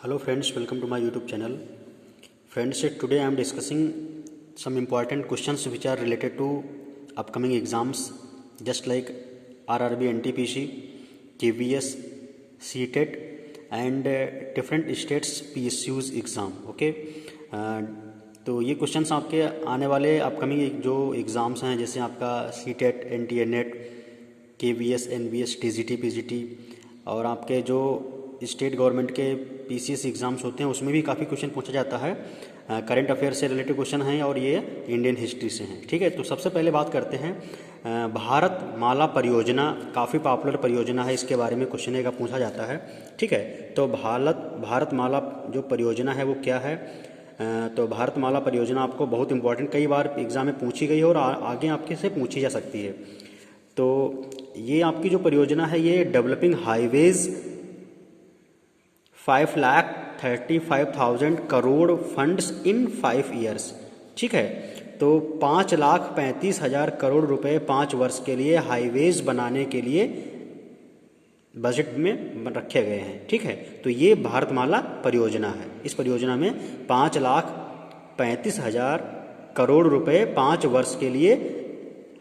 Hello friends, welcome to my YouTube channel. Friends, today I am discussing some important questions which are related to upcoming exams just like RRB, NTPC, KVS, CTET and different states PSUs exam. Okay. तो ये questions आपके आने वाले upcoming जो exams हैं जैसे आपका CTET, NTA, net, KVS, NVS, TGT, PGT और आपके जो स्टेट गवर्नमेंट के PCS एग्ज़ाम्स होते हैं उसमें भी काफ़ी क्वेश्चन पूछा जाता है। करंट अफेयर से रिलेटेड क्वेश्चन हैं और ये इंडियन हिस्ट्री से हैं। ठीक है, तो सबसे पहले बात करते हैं भारत माला परियोजना, काफ़ी पॉपुलर परियोजना है, इसके बारे में क्वेश्चन एक पूछा जाता है। ठीक है, तो भारत माला जो परियोजना है वो क्या है? तो भारत माला परियोजना आपको बहुत इंपॉर्टेंट, कई बार एग्ज़ाम में पूछी गई है और आगे आपके से पूछी जा सकती है। तो ये आपकी जो परियोजना है ये डेवलपिंग हाईवेज़ 5,35,000 करोड़ फंड्स इन 5 ईयर्स। ठीक है, तो 5,35,000 करोड़ रुपए 5 वर्ष के लिए हाईवेज़ बनाने के लिए बजट में रखे गए हैं। ठीक है, तो ये भारतमाला परियोजना है। इस परियोजना में 5,35,000 करोड़ रुपए 5 वर्ष के लिए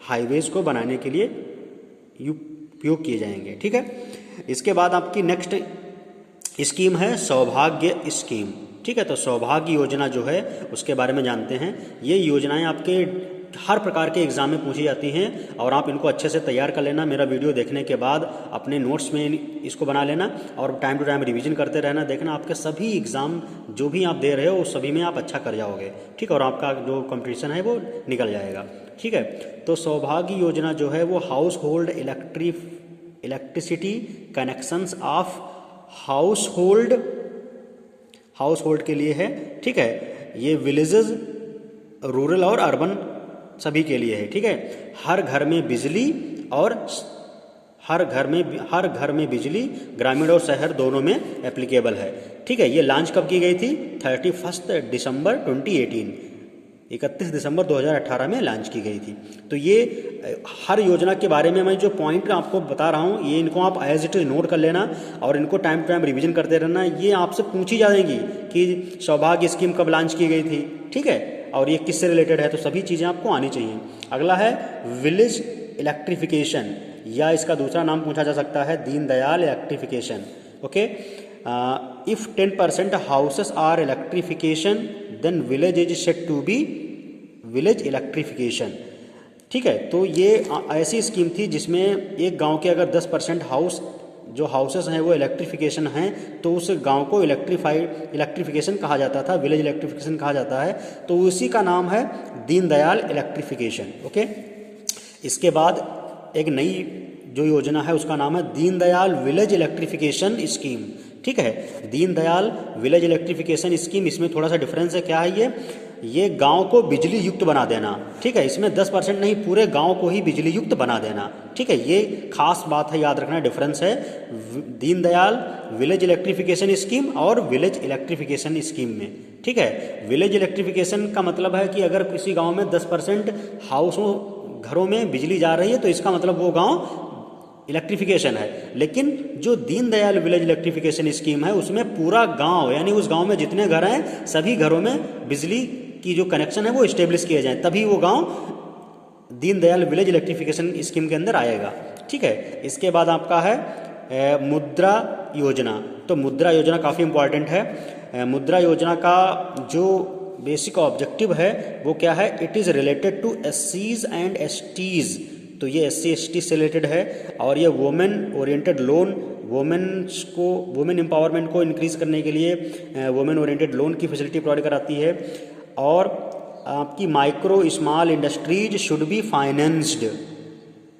हाईवेज़ को बनाने के लिए उपयोग किए जाएंगे। ठीक है, इसके बाद आपकी नेक्स्ट स्कीम है सौभाग्य स्कीम। ठीक है, तो सौभाग्य योजना जो है उसके बारे में जानते हैं। ये योजनाएं आपके हर प्रकार के एग्ज़ाम में पूछी जाती हैं और आप इनको अच्छे से तैयार कर लेना। मेरा वीडियो देखने के बाद अपने नोट्स में इसको बना लेना और टाइम टू टाइम रिवीजन करते रहना। देखना आपके सभी एग्ज़ाम जो भी आप दे रहे हो सभी में आप अच्छा कर जाओगे। ठीक है, और आपका जो कंपटीशन है वो निकल जाएगा। ठीक है, तो सौभाग्य योजना जो है वो house hold electricity connections of house hold के लिए है। ठीक है, ये विलेजेस, रूरल और अर्बन सभी के लिए है। ठीक है, हर घर में बिजली और हर घर में बिजली ग्रामीण और शहर दोनों में एप्लीकेबल है। ठीक है, ये लॉन्च कब की गई थी? 31 दिसंबर 2018, 31 दिसंबर 2018 में लॉन्च की गई थी। तो ये हर योजना के बारे में मैं जो पॉइंट आपको बता रहा हूँ ये इनको आप एज इट इज नोट कर लेना और इनको टाइम टू टाइम रिवीजन करते रहना। ये आपसे पूछी जाएंगी कि सौभाग्य स्कीम कब लॉन्च की गई थी। ठीक है, और ये किससे रिलेटेड है, तो सभी चीज़ें आपको आनी चाहिए। अगला है विलेज इलेक्ट्रिफिकेशन, या इसका दूसरा नाम पूछा जा सकता है Deendayal electrification. Okay, if 10% houses are electrification then village is set to be village electrification. ठीक है, तो ये ऐसी स्कीम थी जिसमें एक गांव के अगर 10% हाउसेस हैं वो इलेक्ट्रिफिकेशन हैं तो उस गांव को इलेक्ट्रिफिकेशन कहा जाता था, विलेज इलेक्ट्रिफिकेशन कहा जाता है। तो उसी का नाम है दीनदयाल इलेक्ट्रिफिकेशन। ओके, इसके बाद एक नई जो योजना है उसका नाम है दीनदयाल विलेज इलेक्ट्रिफिकेशन स्कीम। ठीक है, दीनदयाल विलेज इलेक्ट्रिफिकेशन स्कीम, इसमें थोड़ा सा डिफरेंस है। क्या है ये गांव को बिजली युक्त बना देना। ठीक है, इसमें 10% नहीं पूरे गांव को ही बिजली युक्त बना देना। ठीक है, ये खास बात है, याद रखना, डिफरेंस है दीनदयाल विलेज इलेक्ट्रिफिकेशन स्कीम और विलेज इलेक्ट्रिफिकेशन स्कीम में। ठीक है, विलेज इलेक्ट्रिफिकेशन का मतलब है कि अगर किसी गाँव में 10% घरों में बिजली जा रही है तो इसका मतलब वो गाँव इलेक्ट्रिफिकेशन है। लेकिन जो दीनदयाल विलेज इलेक्ट्रिफिकेशन स्कीम है उसमें पूरा गांव, यानी उस गांव में जितने घर हैं सभी घरों में बिजली की जो कनेक्शन है वो इस्टेब्लिश किए जाएं, तभी वो गांव दीनदयाल विलेज इलेक्ट्रिफिकेशन स्कीम के अंदर आएगा। ठीक है, इसके बाद आपका है मुद्रा योजना। तो मुद्रा योजना काफ़ी इंपॉर्टेंट है। मुद्रा योजना का जो बेसिक ऑब्जेक्टिव है वो क्या है? It is related to SCs and STs। तो ये SC ST से रिलेटेड है और ये women oriented loan, women empowerment को इंक्रीज करने के लिए वुमेन ओरिएंटेड लोन की फैसिलिटी प्रोवाइड कराती है। और आपकी micro small industries should be financed.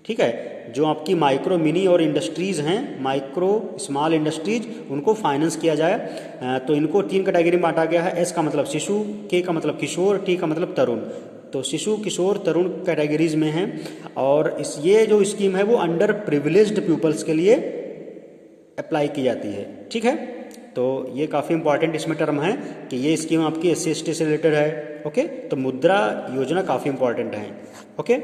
ठीक है, जो आपकी माइक्रो मिनी और इंडस्ट्रीज़ हैं, माइक्रो स्मॉल इंडस्ट्रीज, उनको फाइनेंस किया जाए। तो इनको 3 कैटेगरी में बांटा गया है। S का मतलब शिशु, K का मतलब किशोर, T का मतलब तरुण। तो शिशु, किशोर, तरुण कैटेगरीज में हैं और ये जो स्कीम है वो अंडर प्रिविलेज्ड पीपल्स के लिए अप्लाई की जाती है। ठीक है, तो ये काफ़ी इंपॉर्टेंट इसमें टर्म है कि ये स्कीम आपकी SC ST से रिलेटेड है। ओके, तो मुद्रा योजना काफ़ी इंपॉर्टेंट है। ओके,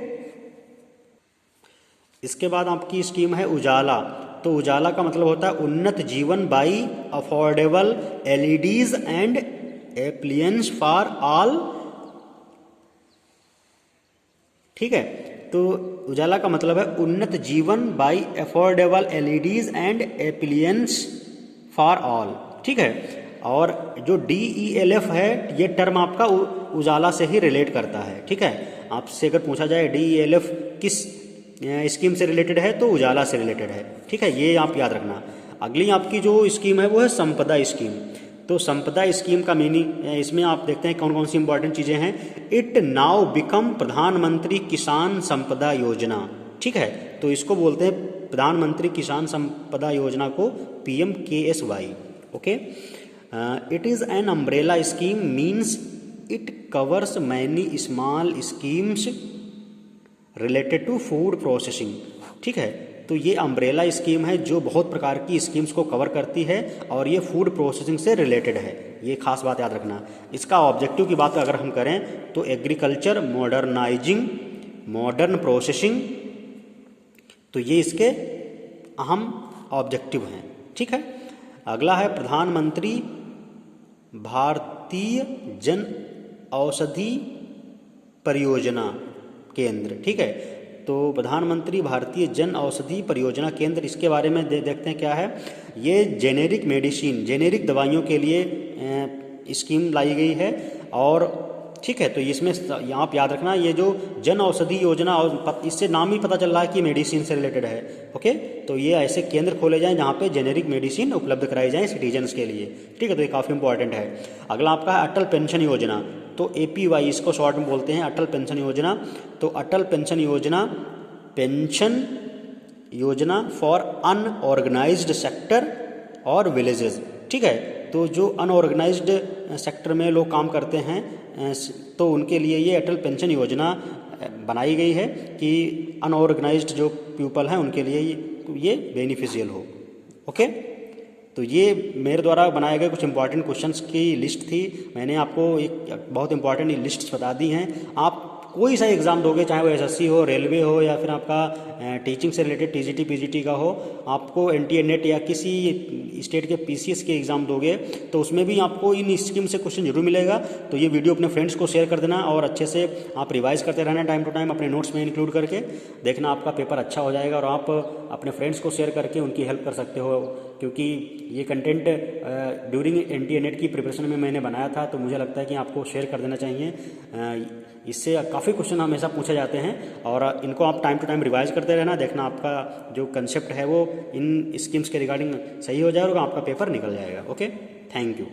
इसके बाद आपकी स्कीम है उजाला। तो उजाला का मतलब होता है उन्नत जीवन by affordable LEDs and appliances for all. ठीक है, तो उजाला का मतलब है उन्नत जीवन by affordable LEDs and appliances for all. ठीक है, और जो DELF है ये टर्म आपका उजाला से ही रिलेट करता है। ठीक है, आपसे अगर पूछा जाए DELF किस स्कीम से रिलेटेड है तो उजाला से रिलेटेड है। ठीक है, ये आप याद रखना। अगली आपकी जो स्कीम है वो है संपदा स्कीम। तो संपदा स्कीम का मीनिंग, इसमें आप देखते हैं कौन कौन सी इंपॉर्टेंट चीज़ें हैं। इट नाउ बिकम प्रधानमंत्री किसान संपदा योजना। ठीक है, तो इसको बोलते हैं प्रधानमंत्री किसान संपदा योजना को PMKSY। Okay, it is an umbrella scheme means it covers many small schemes related to food processing. ठीक है, तो ये अम्ब्रेला स्कीम है जो बहुत प्रकार की स्कीम्स को कवर करती है और ये फूड प्रोसेसिंग से रिलेटेड है। ये खास बात याद रखना। इसका ऑब्जेक्टिव की बात अगर हम करें तो एग्रीकल्चर मॉडर्नाइजिंग, मॉडर्न प्रोसेसिंग, तो ये इसके अहम ऑब्जेक्टिव हैं। ठीक है, अगला है प्रधानमंत्री भारतीय जन औषधि परियोजना केंद्र। ठीक है, तो प्रधानमंत्री भारतीय जन औषधि परियोजना केंद्र, इसके बारे में देखते हैं क्या है। ये जेनेरिक मेडिसिन, जेनेरिक दवाइयों के लिए स्कीम लाई गई है। और ठीक है, तो इसमें आप याद रखना ये जो जन औषधि योजना, और इससे नाम ही पता चल रहा है कि मेडिसिन से रिलेटेड है। ओके, तो ये ऐसे केंद्र खोले जाएं जहाँ पे जेनेरिक मेडिसिन उपलब्ध कराई जाएं सिटीजन्स के लिए। ठीक है, तो ये काफ़ी इंपॉर्टेंट है। अगला आपका है अटल पेंशन योजना, तो APY इसको शॉर्ट में बोलते हैं, अटल पेंशन योजना। तो अटल पेंशन योजना, पेंशन योजना फॉर अनऑर्गेनाइज्ड सेक्टर और विलेजेस। ठीक है, तो जो अनऑर्गेनाइज्ड सेक्टर में लोग काम करते हैं तो उनके लिए ये अटल पेंशन योजना बनाई गई है कि अनऑर्गेनाइज्ड जो पीपल हैं उनके लिए ये बेनिफिशियल हो। ओके, तो ये मेरे द्वारा बनाए गए कुछ इंपॉर्टेंट क्वेश्चंस की लिस्ट थी। मैंने आपको एक बहुत इंपॉर्टेंट लिस्ट बता दी हैं। आप कोई सा एग्ज़ाम दोगे, चाहे वो SSC हो, रेलवे हो, या फिर आपका टीचिंग से रिलेटेड TGT PGT का हो, आपको NTA NET या किसी स्टेट के PCS के एग्ज़ाम दोगे तो उसमें भी आपको इन स्कीम से क्वेश्चन जरूर मिलेगा। तो ये वीडियो अपने फ्रेंड्स को शेयर कर देना और अच्छे से आप रिवाइज करते रहना टाइम टू टाइम अपने नोट्स में इंक्लूड करके। देखना आपका पेपर अच्छा हो जाएगा और आप अपने फ्रेंड्स को शेयर करके उनकी हेल्प कर सकते हो, क्योंकि ये कंटेंट ड्यूरिंग NTA NET की प्रिपरेशन में मैंने बनाया था, तो मुझे लगता है कि आपको शेयर कर देना चाहिए। इससे काफ़ी क्वेश्चन हमेशा पूछे जाते हैं और इनको आप टाइम टू टाइम रिवाइज करते रहना। देखना आपका जो कंसेप्ट है वो इन स्कीम्स के रिगार्डिंग सही हो जाएगा और आपका पेपर निकल जाएगा। Okay, thank you.